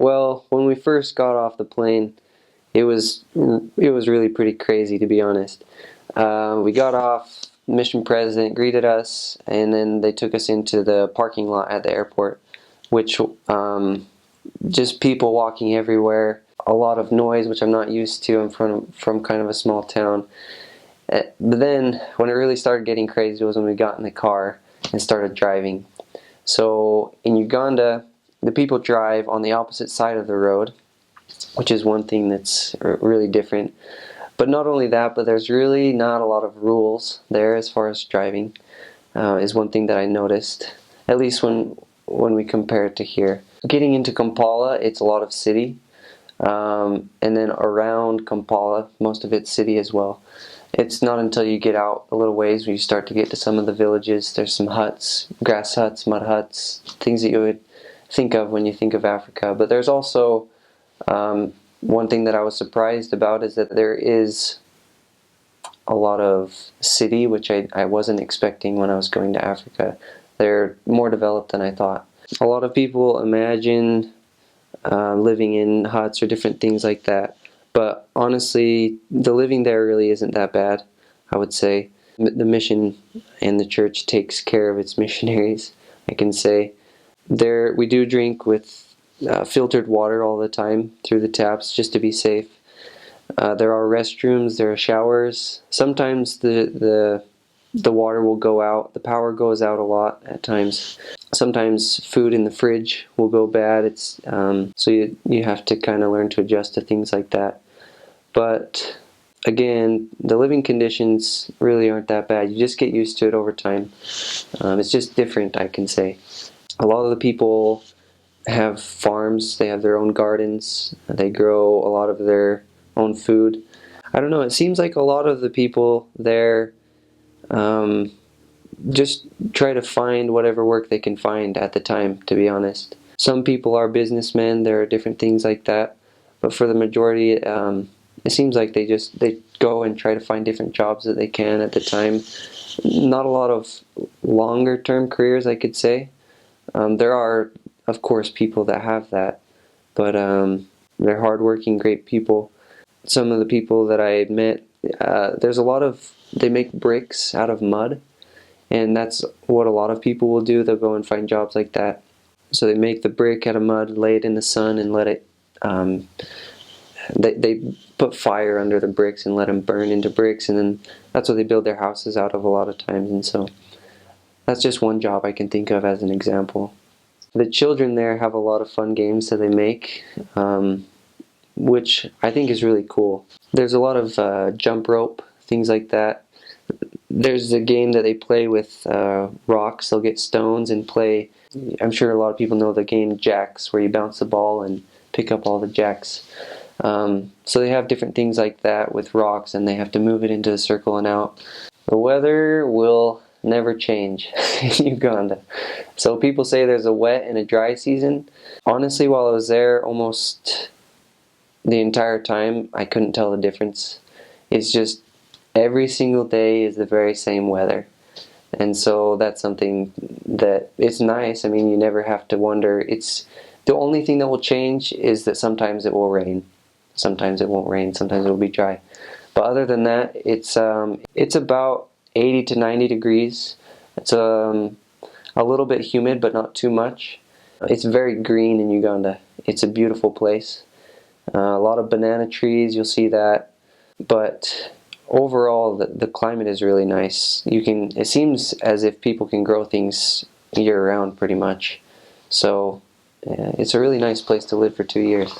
Well, when we first got off the plane, it was really pretty crazy, to be honest. We got off, mission president greeted us, and then they took us into the parking lot at the airport, which just people walking everywhere, a lot of noise, which I'm not used to. I'm from kind of a small town. But then, when it really started getting crazy was when we got in the car and started driving. So in Uganda, the people drive on the opposite side of the road, which is one thing that's really different. But not only that, but there's really not a lot of rules there as far as driving, is one thing that I noticed, at least when we compare it to here. Getting into Kampala, it's a lot of city, and then around Kampala, most of it's city as well. It's not until you get out a little ways when you start to get to some of the villages. There's some huts, grass huts, mud huts, things that you would think of when you think of Africa. But there's also one thing that I was surprised about is that there is a lot of city, which I wasn't expecting when I was going to Africa. They're more developed than I thought. A lot of people imagine living in huts or different things like that. But honestly, the living there really isn't that bad, I would say. The mission and the church takes care of its missionaries, I can say. There, we do drink with filtered water all the time through the taps just to be safe. There are restrooms, there are showers. Sometimes the water will go out, the power goes out a lot at times. Sometimes food in the fridge will go bad. It's so you have to kind of learn to adjust to things like that. But again, the living conditions really aren't that bad. You just get used to it over time. It's just different, I can say. A lot of the people have farms, they have their own gardens, they grow a lot of their own food. I don't know, it seems like a lot of the people there just try to find whatever work they can find at the time, to be honest. Some people are businessmen, there are different things like that, but for the majority, it seems like they go and try to find different jobs that they can at the time. Not a lot of longer term careers, I could say. There are, of course, people that have that, but they're hardworking, great people. Some of the people that I met, they make bricks out of mud, and that's what a lot of people will do. They'll go and find jobs like that. So they make the brick out of mud, lay it in the sun, and let it, they put fire under the bricks and let them burn into bricks, and then that's what they build their houses out of a lot of times. And so that's just one job I can think of as an example. The children there have a lot of fun games that they make, which I think is really cool. There's a lot of jump rope, things like that. There's a game that they play with rocks. They'll get stones and play. I'm sure a lot of people know the game Jacks, where you bounce the ball and pick up all the jacks. So they have different things like that with rocks, and they have to move it into the circle and out. The weather will never change in Uganda. So people say there's a wet and a dry season. Honestly, while I was there almost the entire time, I couldn't tell the difference. It's just every single day is the very same weather. And so that's something that it's nice. I mean, you never have to wonder. It's the only thing that will change is that sometimes it will rain. Sometimes it won't rain. Sometimes it will be dry. But other than that, it's about 80 to 90 degrees. It's a little bit humid, but not too much. It's very green in Uganda. It's a beautiful place. A lot of banana trees, you'll see that. But overall, the climate is really nice. It seems as if people can grow things year round pretty much. So it's a really nice place to live for 2 years.